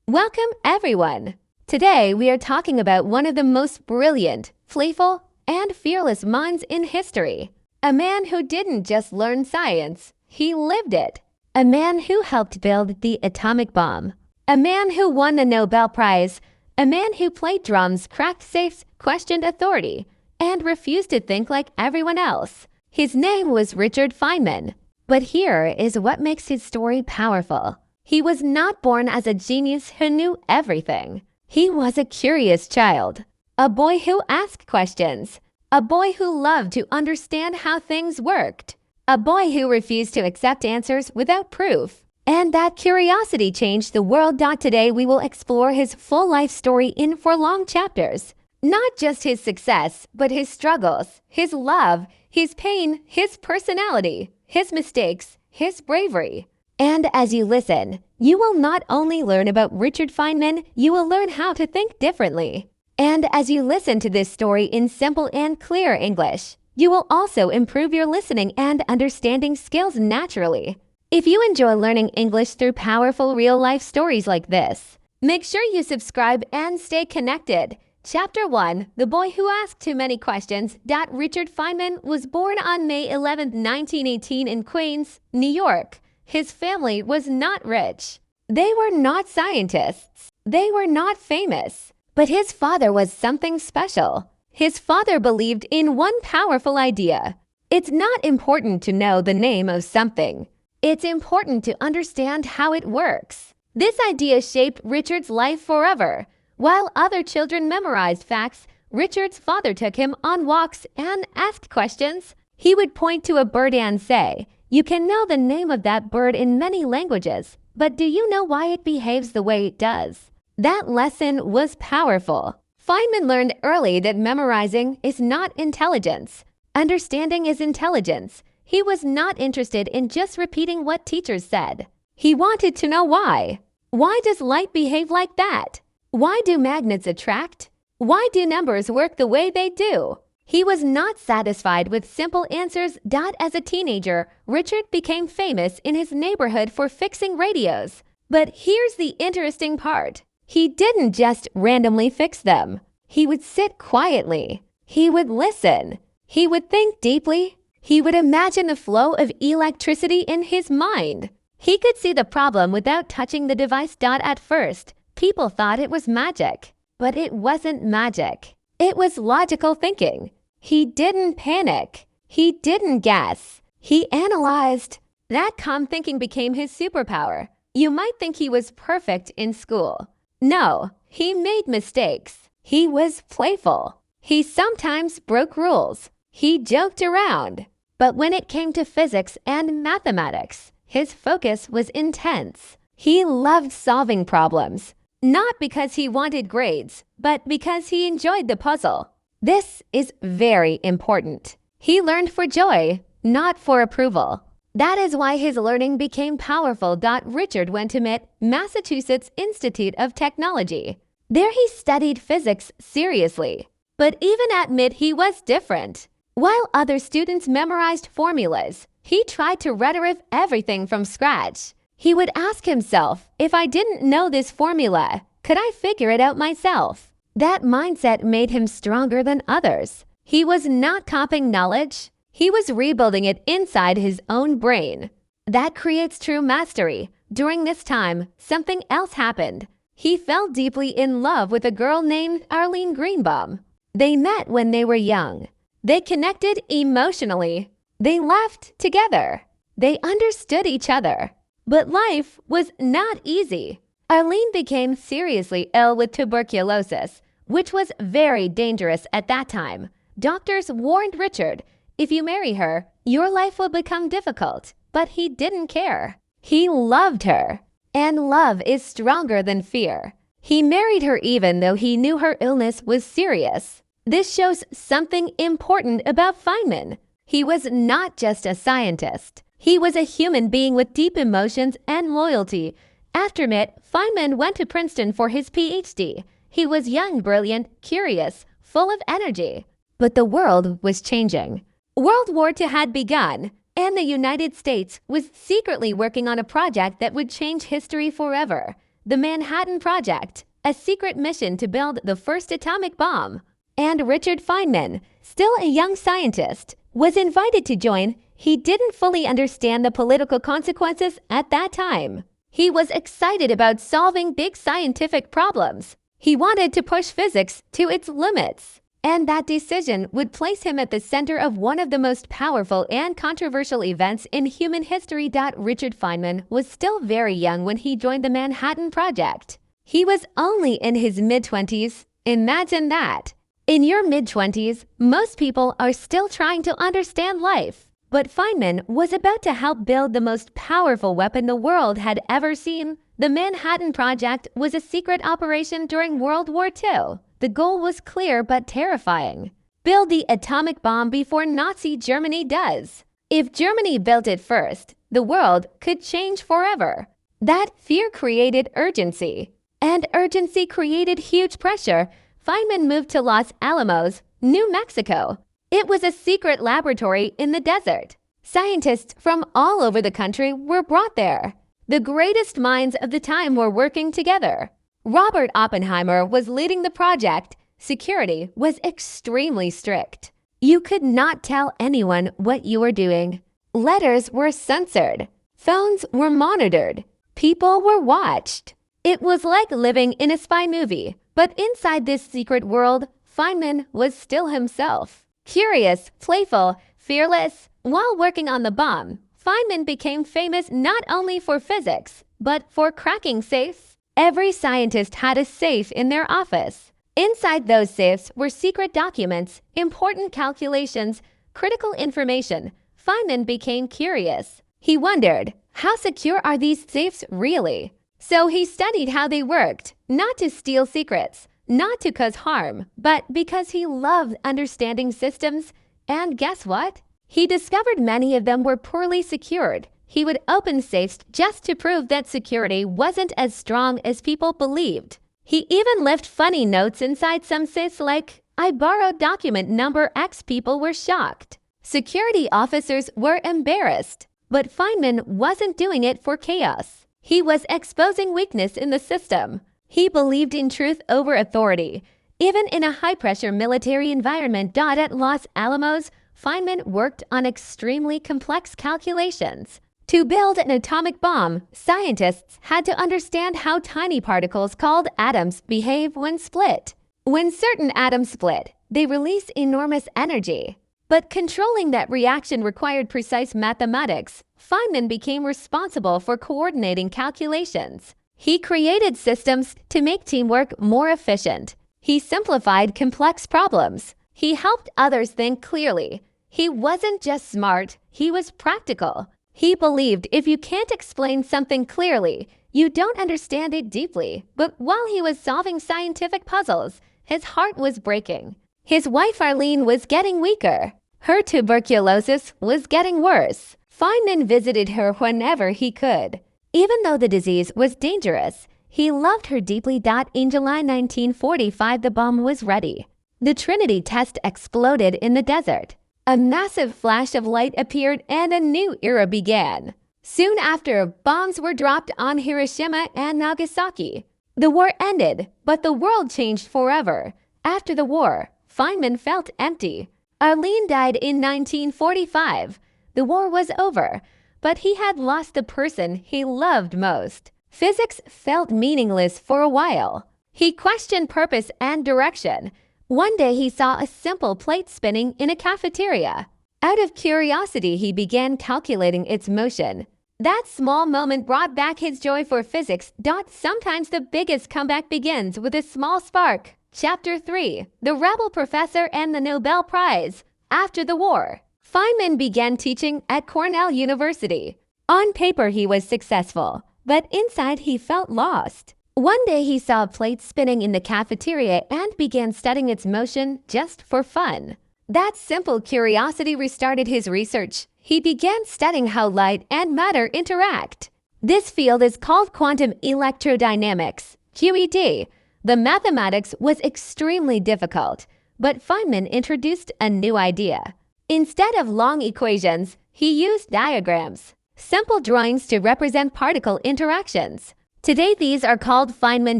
Welcome, everyone! Today, we are talking about one of the most brilliant, playful, and fearless minds in history. A man who didn't just learn science, he lived it. A man who helped build the atomic bomb. A man who won the Nobel Prize. A man who played drums, cracked safes, questioned authority, and refused to think like everyone else. His name was Richard Feynman. But here is what makes his story powerful. He was not born as a genius who knew everything. He was a curious child, a boy who asked questions, a boy who loved to understand how things worked, a boy who refused to accept answers without proof. And that curiosity changed the world. Today we will explore his full life story in 4 long chapters. Not just his success, but his struggles, his love, his pain, his personality, his mistakes, his bravery. And as you listen, you will not only learn about Richard Feynman, you will learn how to think differently. And as you listen to this story in simple and clear English, you will also improve your listening and understanding skills naturally. If you enjoy learning English through powerful real-life stories like this, make sure you subscribe and stay connected. Chapter 1, The Boy Who Asked Too Many Questions. Richard Feynman was born on May 11, 1918 in Queens, New York. His family was not rich. They were not scientists. They were not famous. But his father was something special. His father believed in one powerful idea. It's not important to know the name of something. It's important to understand how it works. This idea shaped Richard's life forever. While other children memorized facts, Richard's father took him on walks and asked questions. He would point to a bird and say, "You can know the name of that bird in many languages, but do you know why it behaves the way it does?" That lesson was powerful. Feynman learned early that memorizing is not intelligence. Understanding is intelligence. He was not interested in just repeating what teachers said. He wanted to know why. Why does light behave like that? Why do magnets attract? Why do numbers work the way they do? He was not satisfied with simple answers. As a teenager, Richard became famous in his neighborhood for fixing radios. But here's the interesting part. He didn't just randomly fix them. He would sit quietly. He would listen. He would think deeply. He would imagine the flow of electricity in his mind. He could see the problem without touching the device. At first, people thought it was magic. But it wasn't magic. It was logical thinking. He didn't panic. He didn't guess. He analyzed. That calm thinking became his superpower. You might think he was perfect in school. No, he made mistakes. He was playful. He sometimes broke rules. He joked around. But when it came to physics and mathematics, his focus was intense. He loved solving problems. Not because he wanted grades, but because he enjoyed the puzzle. This is very important. He learned for joy, not for approval. That is why his learning became powerful. Richard went to MIT, Massachusetts Institute of Technology. There he studied physics seriously. But even at MIT, he was different. While other students memorized formulas, he tried to retrieve everything from scratch. He would ask himself, if I didn't know this formula, could I figure it out myself? That mindset made him stronger than others. He was not copying knowledge. He was rebuilding it inside his own brain. That creates true mastery. During this time, something else happened. He fell deeply in love with a girl named Arlene Greenbaum. They met when they were young. They connected emotionally. They laughed together. They understood each other. But life was not easy. Arlene became seriously ill with tuberculosis, which was very dangerous at that time. Doctors warned Richard, if you marry her, your life will become difficult. But he didn't care. He loved her. And love is stronger than fear. He married her even though he knew her illness was serious. This shows something important about Feynman. He was not just a scientist. He was a human being with deep emotions and loyalty. After MIT, Feynman went to Princeton for his PhD. He was young, brilliant, curious, full of energy. But the world was changing. World War II had begun, and the United States was secretly working on a project that would change history forever. the Manhattan Project, a secret mission to build the first atomic bomb. And Richard Feynman, still a young scientist, was invited to join. He didn't fully understand the political consequences at that time. He was excited about solving big scientific problems. He wanted to push physics to its limits. And that decision would place him at the center of one of the most powerful and controversial events in human history. Richard Feynman was still very young when he joined the Manhattan Project. He was only in his mid-20s. Imagine that. In your mid-20s, most people are still trying to understand life. But Feynman was about to help build the most powerful weapon the world had ever seen. The Manhattan Project was a secret operation during World War II. The goal was clear but terrifying. Build the atomic bomb before Nazi Germany does. If Germany built it first, the world could change forever. That fear created urgency. And urgency created huge pressure. Feynman moved to Los Alamos, New Mexico. It was a secret laboratory in the desert. Scientists from all over the country were brought there. The greatest minds of the time were working together. Robert Oppenheimer was leading the project. Security was extremely strict. You could not tell anyone what you were doing. Letters were censored. Phones were monitored. People were watched. It was like living in a spy movie. But inside this secret world, Feynman was still himself. Curious, playful, fearless. While working on the bomb, Feynman became famous not only for physics, but for cracking safes. Every scientist had a safe in their office. Inside those safes were secret documents, important calculations, critical information. Feynman became curious. He wondered, how secure are these safes really? So he studied how they worked, not to steal secrets, not to cause harm, but because he loved understanding systems. And guess what? He discovered many of them were poorly secured. He would open safes just to prove that security wasn't as strong as people believed. He even left funny notes inside some safes like, "I borrowed document number X." People were shocked. Security officers were embarrassed. But Feynman wasn't doing it for chaos. He was exposing weakness in the system. He believed in truth over authority. Even in a high-pressure military environment. At Los Alamos, Feynman worked on extremely complex calculations. To build an atomic bomb, scientists had to understand how tiny particles called atoms behave when split. When certain atoms split, they release enormous energy. But controlling that reaction required precise mathematics. Feynman became responsible for coordinating calculations. He created systems to make teamwork more efficient. He simplified complex problems. He helped others think clearly. He wasn't just smart, he was practical. He believed if you can't explain something clearly, you don't understand it deeply. But while he was solving scientific puzzles, his heart was breaking. His wife Arlene was getting weaker. Her tuberculosis was getting worse. Feynman visited her whenever he could. Even though the disease was dangerous, he loved her deeply. In July 1945, the bomb was ready. The Trinity test exploded in the desert. A massive flash of light appeared and a new era began. Soon after, bombs were dropped on Hiroshima and Nagasaki. The war ended, but the world changed forever. After the war, Feynman felt empty. Arlene died in 1945. The war was over, but he had lost the person he loved most. Physics felt meaningless for a while. He questioned purpose and direction. One day he saw a simple plate spinning in a cafeteria. Out of curiosity, he began calculating its motion. That small moment brought back his joy for physics. Sometimes the biggest comeback begins with a small spark. Chapter 3: The Rebel Professor and the Nobel Prize. After the war, Feynman began teaching at Cornell University. On paper, he was successful, but inside he felt lost. One day he saw a plate spinning in the cafeteria and began studying its motion just for fun. That simple curiosity restarted his research. He began studying how light and matter interact. This field is called quantum electrodynamics, QED. The mathematics was extremely difficult, but Feynman introduced a new idea. Instead of long equations, he used diagrams, simple drawings to represent particle interactions. Today, these are called Feynman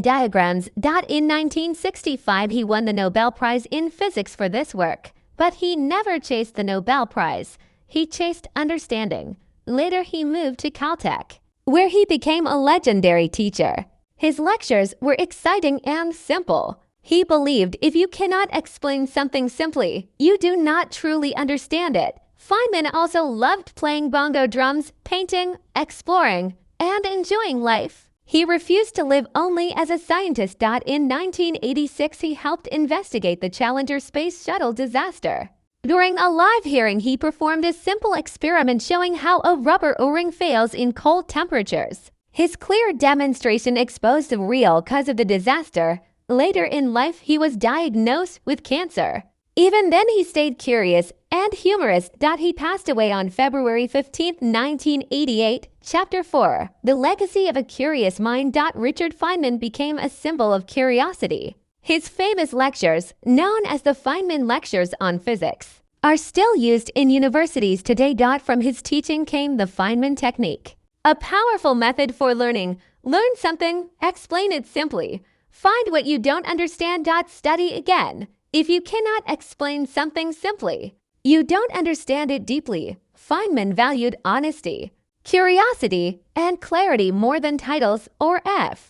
diagrams. In 1965, he won the Nobel Prize in Physics for this work. But he never chased the Nobel Prize. He chased understanding. Later, he moved to Caltech, where he became a legendary teacher. His lectures were exciting and simple. He believed if you cannot explain something simply, you do not truly understand it. Feynman also loved playing bongo drums, painting, exploring, and enjoying life. He refused to live only as a scientist. In 1986, he helped investigate the Challenger space shuttle disaster. During a live hearing, he performed a simple experiment showing how a rubber O-ring fails in cold temperatures. His clear demonstration exposed the real cause of the disaster. Later in life, he was diagnosed with cancer. Even then, he stayed curious and humorous. He passed away on February 15, 1988. Chapter 4. The Legacy of a Curious Mind. Richard Feynman became a symbol of curiosity. His famous lectures, known as the Feynman Lectures on Physics, are still used in universities today. From his teaching came the Feynman technique, a powerful method for learning. Learn something, explain it simply. Find what you don't understand. Study again. If you cannot explain something simply, you don't understand it deeply. Feynman valued honesty, curiosity, and clarity more than titles or F.